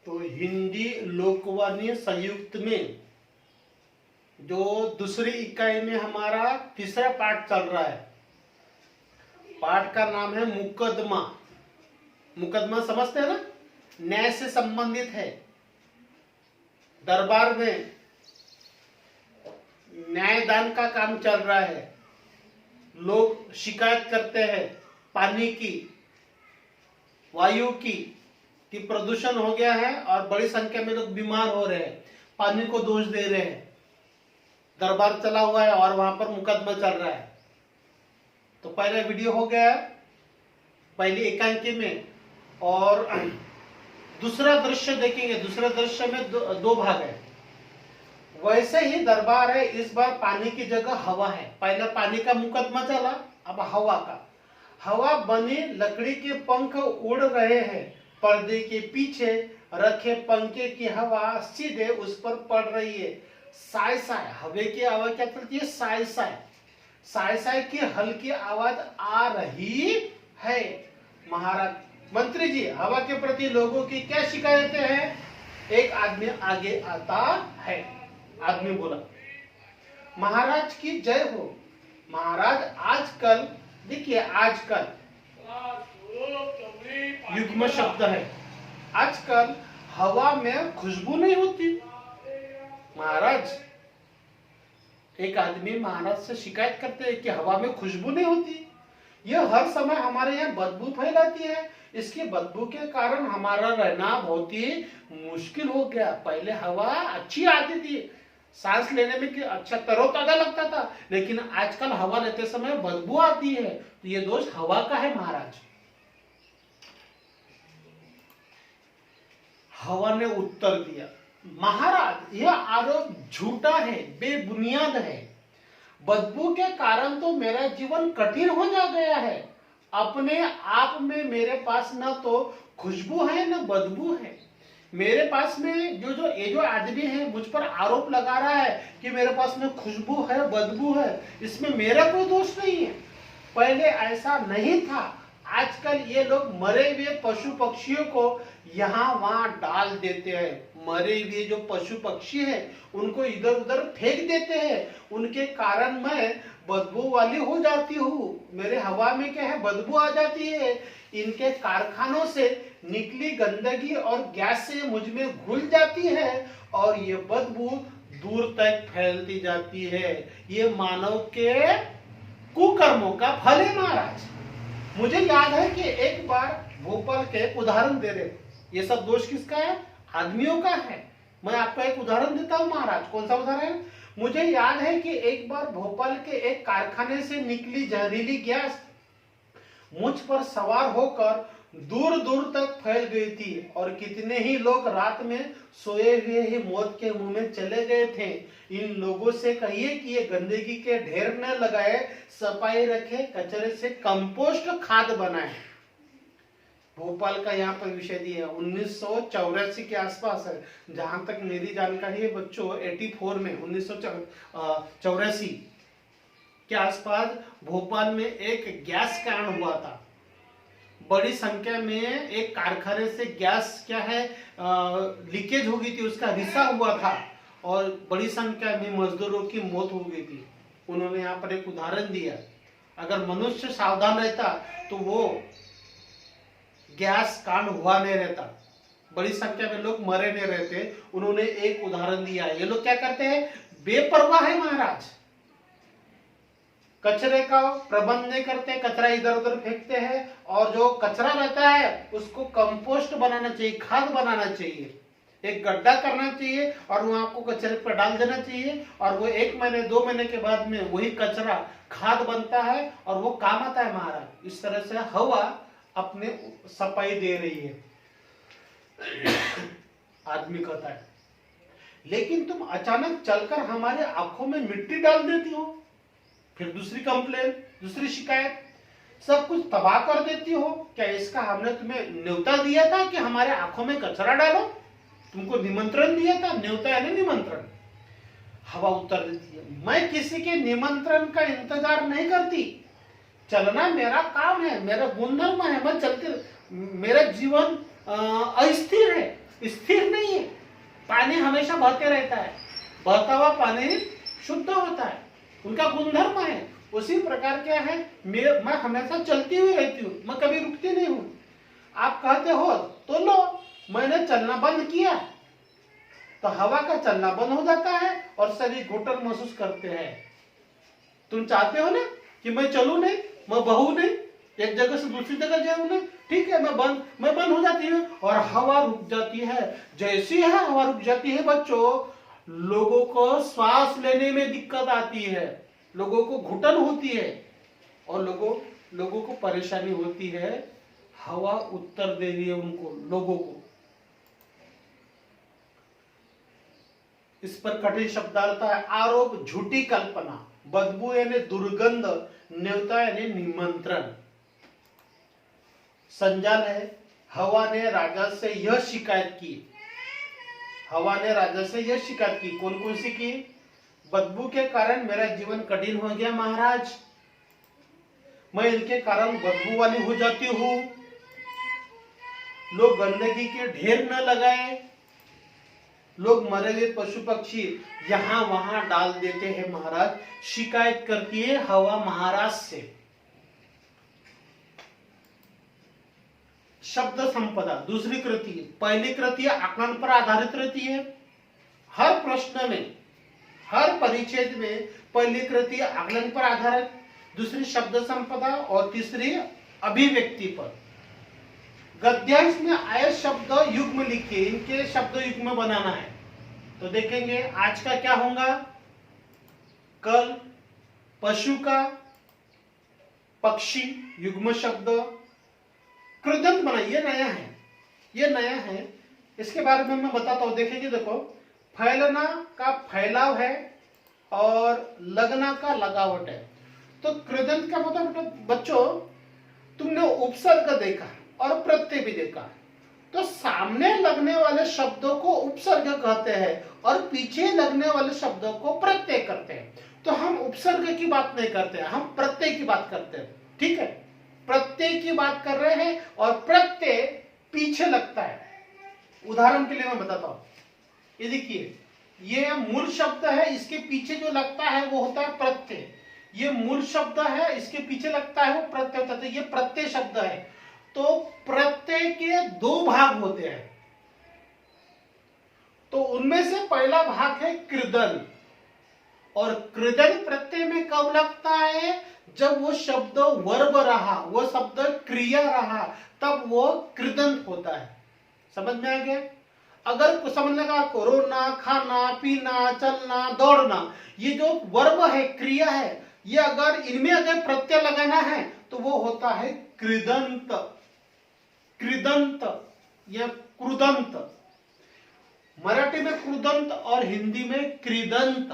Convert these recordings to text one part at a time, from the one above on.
तो हिंदी लोकवाणी संयुक्त में जो दूसरी इकाई में हमारा तीसरा पाठ चल रहा है। पाठ का नाम है मुकदमा। मुकदमा समझते हैं ना, न्याय से संबंधित है। दरबार में न्यायदान का काम चल रहा है। लोग शिकायत करते हैं पानी की, वायु की, कि प्रदूषण हो गया है और बड़ी संख्या में लोग बीमार हो रहे हैं, पानी को दोष दे रहे हैं। दरबार चला हुआ है और वहां पर मुकदमा चल रहा है। तो पहला वीडियो हो गया पहली एकांकी में, और दूसरा दृश्य देखेंगे। दूसरे दृश्य में दो भाग है। वैसे ही दरबार है, इस बार पानी की जगह हवा है। पहले पानी का मुकदमा चला, अब हवा का। हवा बनी लकड़ी के पंख उड़ रहे हैं। पर्दे के पीछे रखे पंखे की हवा सीधे उस पर पड़ रही है। साय साय, हवा की आवाज क्या चलती है? साय साय। साय साय की हल्की आवाज आ रही है। महाराज मंत्री जी, हवा के प्रति लोगों की क्या शिकायतें हैं? एक आदमी आगे आता है। आदमी बोला, महाराज की जय हो। महाराज आजकल, देखिए आजकल युग्म शब्द है। आजकल हवा में खुशबू नहीं होती। महाराज, एक आदमी महाराज से शिकायत करते हैं कि हवा में खुशबू नहीं होती। यह हर समय हमारे यहाँ बदबू फैलाती है। इसकी बदबू के कारण हमारा रहना बहुत ही मुश्किल हो गया। पहले हवा अच्छी आती थी, सांस लेने में अच्छा तरोताजा लगता था, लेकिन आजकल हवा लेते समय बदबू आती है। तो ये दोष हवा का है महाराज। हवा ने उत्तर दिया, महाराज यह आरोप झूठा है, बेबुनियाद है। बदबू के कारण तो मेरा जीवन कठिन हो जा गया है। अपने आप में मेरे पास न तो खुशबू है न बदबू है। मेरे पास में ये जो आदमी है मुझ पर आरोप लगा रहा है कि मेरे पास में खुशबू है, बदबू है, इसमें मेरा कोई दोष नहीं है। पहले ऐसा नहीं था। आजकल ये लोग मरे हुए पशु पक्षियों को यहाँ वहां डाल देते हैं। मरे हुए जो पशु पक्षी है उनको इधर उधर फेंक देते हैं। उनके कारण मैं बदबू वाली हो जाती हूँ। मेरे हवा में क्या है? बदबू आ जाती है। इनके कारखानों से निकली गंदगी और गैस से मुझ में घुल जाती है और ये बदबू दूर तक फैलती जाती है। ये मानव के कुकर्मों का फल है महाराज। मुझे याद है कि एक बार भोपाल के उदाहरण दे रहे, ये सब दोष किसका है? आदमियों का है। मैं आपको एक उदाहरण देता हूं महाराज। कौन सा उदाहरण? मुझे याद है कि एक बार भोपाल के एक कारखाने से निकली जहरीली गैस मुझ पर सवार होकर दूर दूर तक फैल गई थी और कितने ही लोग रात में सोए हुए ही मौत के मुंह में चले गए थे। इन लोगों से कहिए कि ये गंदगी के ढेर न लगाए, सफाई रखे, कचरे से कंपोस्ट खाद बनाए। भोपाल का यहाँ पर विषय दिया 1984 के आसपास है, जहां तक मेरी जानकारी है बच्चों। 84 में 1984 के आसपास भोपाल में एक गैस कांड हुआ था। बड़ी संख्या में एक कारखाने से गैस क्या है लीकेज हो गई थी, उसका रिसा हुआ था और बड़ी संख्या में मजदूरों की मौत हो गई थी। उन्होंने यहाँ पर एक उदाहरण दिया, अगर मनुष्य सावधान रहता तो वो गैस कांड हुआ नहीं रहता, बड़ी संख्या में लोग मरे नहीं रहते। उन्होंने एक उदाहरण दिया। ये लोग क्या करते हैं? बेपरवाह है महाराज। कचरे का प्रबंध नहीं करते, कचरा इधर उधर फेंकते हैं और जो कचरा रहता है उसको कंपोस्ट बनाना चाहिए, खाद बनाना चाहिए। एक गड्ढा करना चाहिए और वहां आपको कचरे पर डाल देना चाहिए और वो 1 महीने 2 महीने के बाद में वही कचरा खाद बनता है और वो काम आता है महाराज। इस तरह से हवा अपने सफाई दे रही है। आदमी कहता है, लेकिन तुम अचानक चलकर हमारे आंखों में मिट्टी डाल देती हो। फिर दूसरी कंप्लेन, दूसरी शिकायत, सब कुछ तबाह कर देती हो। क्या इसका हमने तुम्हें न्योता दिया था कि हमारे आंखों में कचरा डालो? तुमको निमंत्रण दिया था? न्योता यानी निमंत्रण। हवा उत्तर देती है, मैं किसी के निमंत्रण का इंतजार नहीं करती। चलना मेरा काम है, मेरा गुणधर्म है, मैं चलती। मेरा जीवन अस्थिर है, स्थिर नहीं है। पानी हमेशा बहते रहता है, बहता हुआ पानी शुद्ध होता है, उनका गुणधर्म है। उसी प्रकार क्या है, मैं हमेशा चलती हुई रहती हूँ, मैं कभी रुकती नहीं हूँ। आप कहते हो तो लो, मैंने चलना बंद किया तो हवा का चलना बंद हो जाता है और शरीर घुटन महसूस करते हैं। तुम चाहते हो ना कि मैं चलूं नहीं, मैं बहूं नहीं, एक जगह से दूसरी जगह जाऊं नहीं, ठीक है, मैं बंद हो जाती हूँ और हवा रुक जाती है। जैसी है हवा रुक जाती है बच्चों, लोगों को श्वास लेने में दिक्कत आती है, लोगों को घुटन होती है और लोगों को परेशानी होती है। हवा उत्तर दे रही है उनको, लोगों को। इस पर कठिन शब्दार्थ है आरोप, झूठी कल्पना, बदबू यानी दुर्गंध, न्योता यानी निमंत्रण। संजाल है, हवा ने राजा से यह शिकायत की। हवा ने राजा से यह शिकायत की, कौन कौन सी की? बदबू के कारण मेरा जीवन कठिन हो गया महाराज, मैं इनके कारण बदबू वाली हो जाती हूँ। लोग गंदगी के ढेर न लगाए, लोग मरे हुए पशु पक्षी यहां वहां डाल देते हैं महाराज। शिकायत करती है हवा महाराज से। शब्द संपदा दूसरी कृति, पहली कृति आकलन पर आधारित रहती है। हर प्रश्न में, हर परिच्छेद में पहली कृति आकलन पर आधारित, दूसरी शब्द संपदा और तीसरी अभिव्यक्ति पर। गद्यांश में आए शब्द युग्म लिखिए, इनके शब्द युग्म बनाना है। तो देखेंगे आज का क्या होगा, कल पशु का, पक्षी युग्म शब्द, कृदंत बना, ये नया है, ये नया है, इसके बारे में मैं बताता हूं। देखेंगे, देखो, फैलना का फैलाव है और लगना का लगावट है। तो कृदंत का मतलब बच्चों, तुमने उपसर्ग देखा और प्रत्यय भी देखा, तो सामने लगने वाले शब्दों को उपसर्ग कहते हैं और पीछे लगने वाले शब्दों को प्रत्यय करते हैं। तो हम उपसर्ग की बात नहीं करते हैं, हम प्रत्यय की बात करते हैं, ठीक है, प्रत्यय की बात कर रहे हैं और प्रत्यय पीछे लगता है। उदाहरण के लिए मैं बताता हूं, ये देखिए, ये मूल शब्द है, इसके पीछे जो लगता है वो होता है प्रत्यय। ये मूल शब्द है, इसके पीछे लगता है वो प्रत्यय होता है, ये प्रत्यय शब्द है। तो प्रत्यय के दो भाग होते हैं, तो उनमें से पहला भाग है कृदंत, और कृदंत प्रत्यय में कब लगता है, जब वो शब्द वर्ब रहा, वो शब्द क्रिया रहा, तब वो कृदंत होता है। समझ में आ गया? अगर समझने का, रोना, खाना, पीना, चलना, दौड़ना, ये जो वर्ब है, क्रिया है, ये अगर इनमें अगर प्रत्यय लगाना है तो वो होता है कृदंत, कृदंत या कृदंत। मराठी में कृदंत और हिंदी में कृदंत,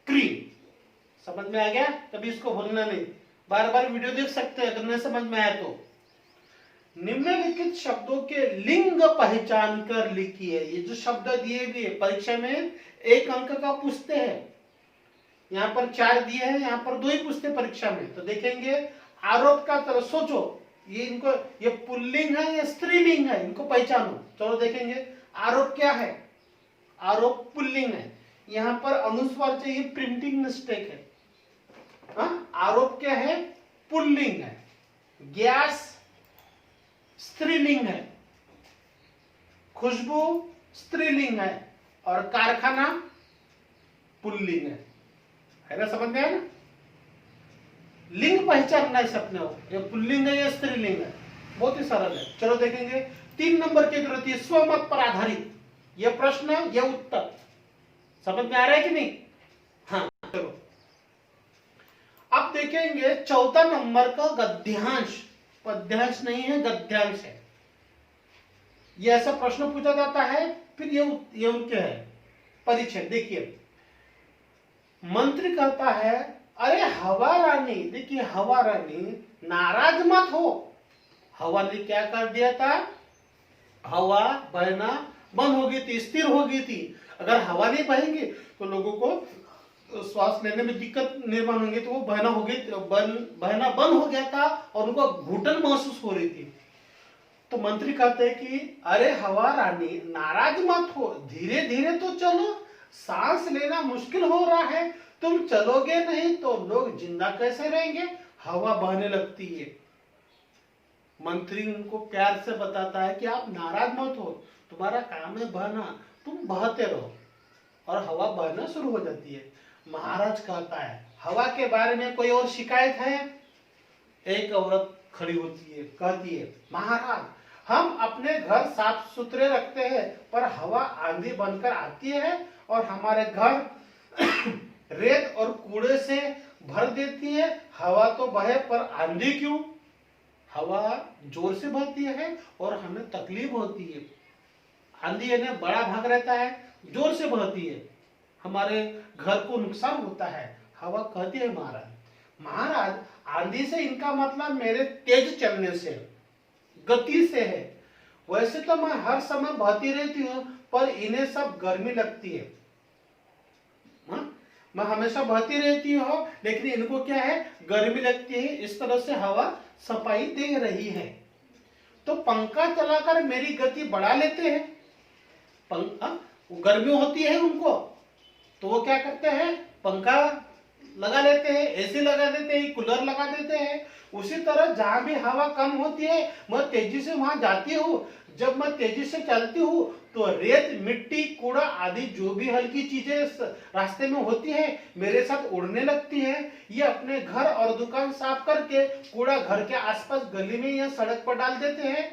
क्री। समझ में आ गया? कभी इसको भूलना नहीं, बार बार वीडियो देख सकते हैं अगर नहीं समझ में आया तो। निम्नलिखित शब्दों के लिंग पहचान कर लिखिए। ये जो शब्द दिए हुए परीक्षा में 1 अंक का पूछते हैं, यहाँ पर 4 दिए हैं, यहाँ पर 2 ही पूछते परीक्षा में। तो देखेंगे आरोप का तरह सोचो, ये इनको, ये पुल्लिंग है या स्त्रीलिंग है, इनको पहचानो। चलो देखेंगे आरोप क्या है, आरोप पुल्लिंग है, यहाँ पर अनुस्वार चाहिए, प्रिंटिंग मिस्टेक है। आरोप क्या है, पुल्लिंग है। गैस स्त्रीलिंग है, खुशबू स्त्रीलिंग है और कारखाना पुल्लिंग है ना? समझ में आया ना? लिंग पहचानना है सपने हो, ये पुल्लिंग है या स्त्रीलिंग है, बहुत ही सरल है। चलो देखेंगे 3 नंबर की कृति, स्वमत पर आधारित। यह प्रश्न, यह उत्तर समझ में आ रहा है कि नहीं? हाँ, चलो अब देखेंगे 14 नंबर का गद्यांश। पद्यांश नहीं है, गद्यांश है। यह ऐसा प्रश्न पूछा जाता है, फिर ये उनके है परिचय। देखिए, मंत्री कहता है, अरे हवा रानी, देखिए हवा रानी नाराज मत हो। हवा ने क्या कर दिया था, हवा बहना बंद हो गई थी, स्थिर हो गई थी। अगर हवा नहीं बहेगी तो लोगों को श्वास लेने में दिक्कत निर्माण होंगी, तो वो बहना हो गई, बहना बंद हो गया था और उनको घुटन महसूस हो रही थी। तो मंत्री कहते हैं कि अरे हवा रानी नाराज मत हो, धीरे धीरे तो चलो, सांस लेना मुश्किल हो रहा है, तुम चलोगे नहीं तो लोग जिंदा कैसे रहेंगे। हवा बहने लगती है। मंत्री उनको प्यार से बताता है कि आप नाराज मत हो, तुम्हारा काम है बहना, तुम बहते रहो, और हवा बहना शुरू हो जाती है। महाराज कहता है हवा के बारे में कोई और शिकायत है। एक औरत खड़ी होती है, कहती है महाराज हम अपने घर साफ सुथरे रखते हैं, पर हवा आंधी बनकर आती है और हमारे घर रेत और कूड़े से भर देती है। हवा तो बहे पर आंधी क्यों? हवा जोर से बहती है और हमें तकलीफ होती है। आंधी यानी बड़ा भाग रहता है, जोर से बहती है, हमारे घर को नुकसान होता है। हवा कहती है महाराज आंधी से इनका मतलब मेरे तेज चलने से, गति से है। वैसे तो मैं हर समय बहती रहती हूँ, पर इन्हें सब गर्मी लगती है। मैं हमेशा बहती रहती हूँ, लेकिन इनको क्या है, गर्मी लगती है। इस तरह से हवा सफाई दे रही है। तो पंखा चलाकर मेरी गति बढ़ा लेते हैं। गर्मी होती है उनको, तो वो क्या करते हैं, पंखा लगा लेते हैं, एसी लगा देते हैं, कूलर लगा देते हैं। उसी तरह जहां भी हवा कम होती है, मैं तेजी से वहां जाती हूँ। जब मैं तेजी से चलती हूँ तो रेत, मिट्टी, कूड़ा आदि जो भी हल्की चीजें रास्ते में होती है मेरे साथ उड़ने लगती है। ये अपने घर और दुकान साफ करके कूड़ा घर के आसपास गली में या सड़क पर डाल देते हैं।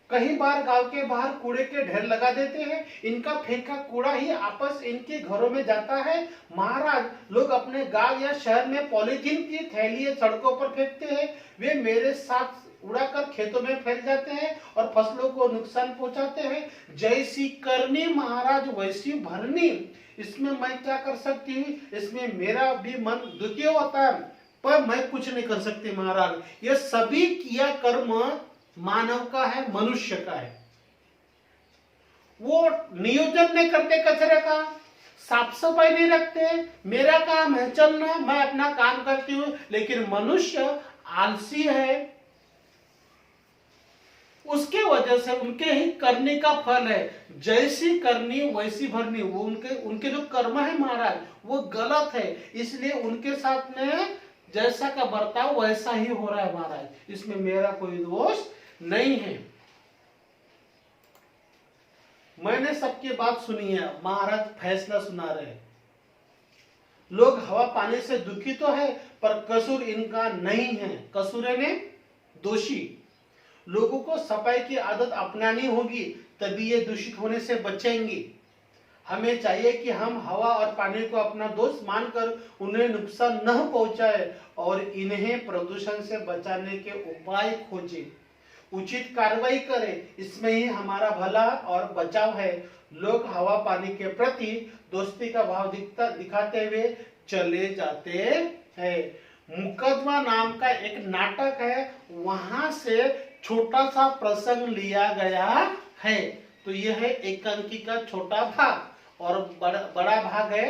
कई बार गांव के बाहर कूड़े के ढेर लगा देते हैं। इनका फेंका कूड़ा ही आपस इनके घरों में जाता है। महाराज लोग अपने गांव या शहर में पॉलीथीन की थैली सड़कों पर फेंकते हैं। वे मेरे साथ उड़ाकर खेतों में फैल जाते हैं और फसलों को नुकसान पहुंचाते हैं। जैसी करनी महाराज वैसी भरनी। इसमें मैं क्या कर सकती हूँ? इसमें मेरा भी मन दुखी होता है, पर मैं कुछ नहीं कर सकती महाराज। ये सभी किया कर्म मानव का है, मनुष्य का है। वो नियोजन नहीं करते कचरे का, साफ सफाई नहीं रखते। मेरा काम है चलना, मैं अपना काम करती हूँ, लेकिन मनुष्य आलसी है। उसके वजह से उनके ही करने का फल है। जैसी करनी वैसी भरनी। वो उनके जो कर्म है महाराज वो गलत है, इसलिए उनके साथ में जैसा का बर्ताव वैसा ही हो रहा है महाराज। इसमें मेरा कोई दोष नहीं है। मैंने सबकी बात सुनी है, महाराज फैसला सुना रहे। लोग हवा पानी से दुखी तो है, पर कसूर इनका नहीं है। कसूर ने दोषी। लोगों को सफाई की आदत अपनानी होगी, तभी ये दूषित होने से बचेंगे। हमें चाहिए कि हम हवा और पानी को अपना दोस्त मानकर उन्हें नुकसान न पहुंचाए और इन्हें प्रदूषण से बचाने के उपाय खोजें, उचित कार्रवाई करें। इसमें ही हमारा भला और बचाव है। लोग हवा पानी के प्रति दोस्ती का भाव दिखाते हुए चले जाते हैं। मुकदमा नाम का एक नाटक है, वहां से छोटा सा प्रसंग लिया गया है। तो यह है एकांकी का छोटा भाग और बड़ा भाग है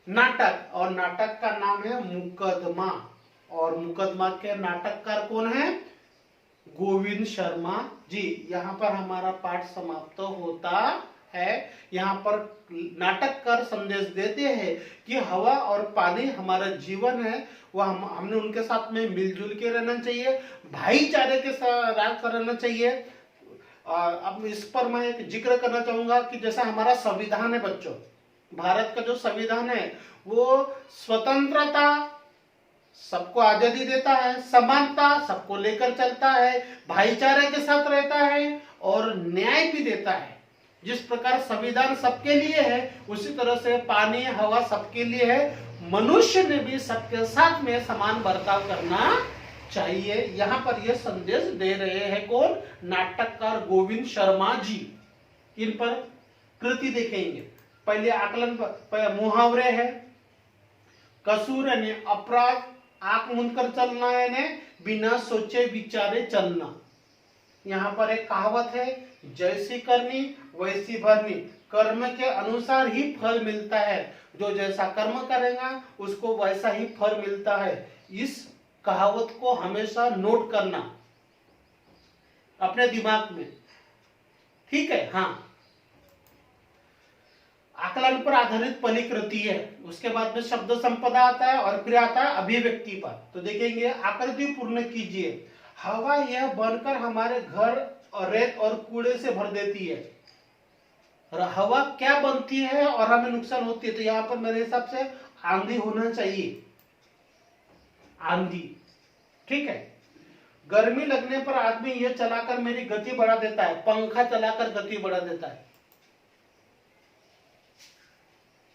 नाटक, और नाटक का नाम है मुकदमा। और मुकदमा के नाटककार कौन है? गोविंद शर्मा जी। यहाँ पर हमारा पाठ समाप्त होता है। यहाँ पर नाटककार संदेश देते हैं कि हवा और पानी हमारा जीवन है, वह हमने उनके साथ में मिलजुल के रहना चाहिए, भाईचारे के साथ रहना चाहिए। अब इस पर मैं एक जिक्र करना चाहूंगा कि जैसा हमारा संविधान है बच्चों, भारत का जो संविधान है वो स्वतंत्रता, सबको आजादी देता है, समानता सबको लेकर चलता है, भाईचारे के साथ रहता है और न्याय भी देता है। जिस प्रकार संविधान सबके लिए है, उसी तरह से पानी हवा सबके लिए है। मनुष्य ने भी सबके साथ में समान बर्ताव करना चाहिए। यहाँ पर यह संदेश दे रहे हैं कौन? नाटककार गोविंद शर्मा जी। इन पर कृति देखेंगे। पहले आकलन मुहावरे है। कसूर यानी अपराध, आंख मूंद कर चलना यानी बिना सोचे विचारे चलना। यहाँ पर एक कहावत है, जैसी करनी वैसी भरनी। कर्म के अनुसार ही फल मिलता है। जो जैसा कर्म करेगा उसको वैसा ही फल मिलता है। इस कहावत को हमेशा नोट करना। अपने दिमाग में। ठीक है, हाँ। आकलन पर आधारित फलिकृति है, उसके बाद में शब्द संपदा आता है और फिर आता है अभिव्यक्ति पर। तो देखेंगे, आकृति पूर्ण कीजिए। हवा यह बनकर हमारे घर और रेत और कूड़े से भर देती है। और हवा क्या बनती है और हमें नुकसान होती है, तो यहां पर मेरे हिसाब से आंधी होना चाहिए, आंधी। ठीक है। गर्मी लगने पर आदमी यह चलाकर मेरी गति बढ़ा देता है, पंखा चलाकर गति बढ़ा देता है।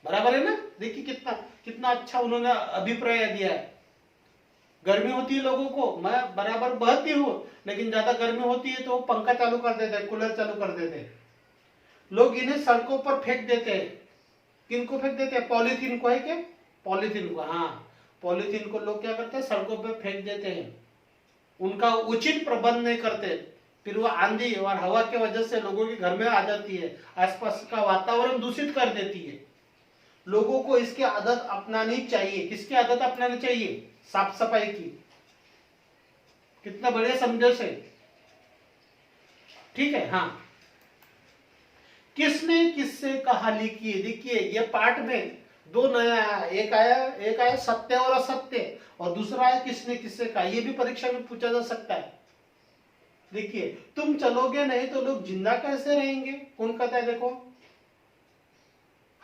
बराबर है ना? देखिए कितना कितना अच्छा उन्होंने अभिप्राय दिया है। गर्मी होती है लोगों को, मैं बराबर बहती हूं, लेकिन ज्यादा गर्मी होती है तो पंखा चालू कर देते हैं, कूलर चालू कर देते हैं। लोग इन्हें सड़कों पर फेंक देते हैं। किनको फेंक देते हैं? पॉलीथीन को, है क्या? पॉलीथीन को, हाँ, पॉलीथीन को लोग क्या करते हैं? सड़कों पर फेंक देते हैं। उनका उचित प्रबंध नहीं करते, फिर वो आंधी और हवा के वजह से लोगों के घर में आ जाती है, आसपास का वातावरण दूषित कर देती है। लोगों को इसकी आदत अपनानी चाहिए। किसकी आदत अपनानी चाहिए? साफ सफाई की। कितना बढ़िया संदेश है। ठीक है, हाँ। किसने किससे कहा लिखी है। देखिए ये पाठ में दो नया आया, एक आया सत्य और असत्य, और दूसरा है किसने किससे कहा। ये भी परीक्षा में पूछा जा सकता है। देखिए, तुम चलोगे नहीं तो लोग जिंदा कैसे रहेंगे? कौन कहता है? देखो,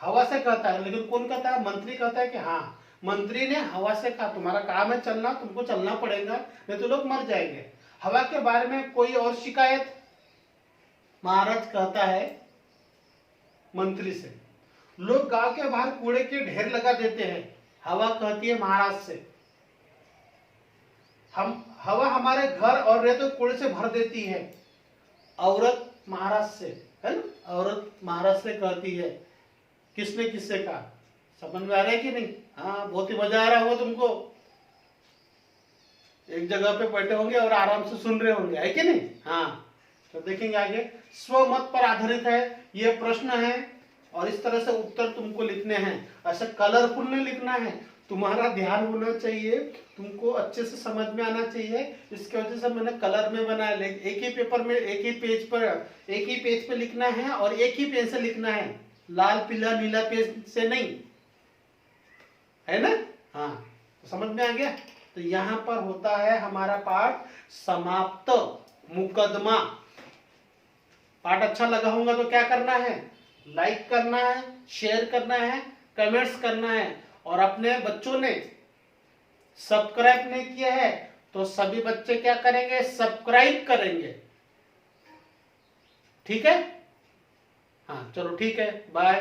हवा से कहता है, लेकिन कौन कहता है? मंत्री कहता है कि हाँ, मंत्री ने हवा से कहा तुम्हारा काम है चलना, तुमको चलना पड़ेगा, नहीं तो लोग मर जाएंगे। हवा के बारे में कोई और शिकायत? महाराज कहता है मंत्री से। लोग गांव के बाहर कूड़े के ढेर लगा देते हैं, हवा कहती है महाराज से। हवा हमारे घर और रेत और कूड़े से भर देती है, औरत महाराज से, है ना? औरत महाराज से कहती है। किसने किससे कहा? समझ में आ रहा है कि नहीं? हाँ, बहुत ही मजा आ रहा होगा तुमको। एक जगह पे बैठे होंगे और आराम से सुन रहे होंगे, है कि नहीं? हाँ, तो देखेंगे आगे। स्वमत पर आधारित है, ये प्रश्न है और इस तरह से उत्तर तुमको लिखने हैं। ऐसे कलरफुल नहीं लिखना है, तुम्हारा ध्यान होना चाहिए, तुमको अच्छे से समझ में आना चाहिए। इसके वजह से मैंने कलर में बनाया। एक ही पेपर में एक ही पेज पे लिखना है और एक ही पेन से लिखना है, लाल पीला नीला पेज से नहीं, है ना? हाँ, तो समझ में आ गया। तो यहां पर होता है हमारा पाठ समाप्त। मुकदमा। पाठ अच्छा लगा होगा तो क्या करना है? लाइक करना है, शेयर करना है, कमेंट्स करना है। और अपने बच्चों ने सब्सक्राइब नहीं किया है तो सभी बच्चे क्या करेंगे? सब्सक्राइब करेंगे। ठीक है? हाँ, चलो ठीक है, बाय।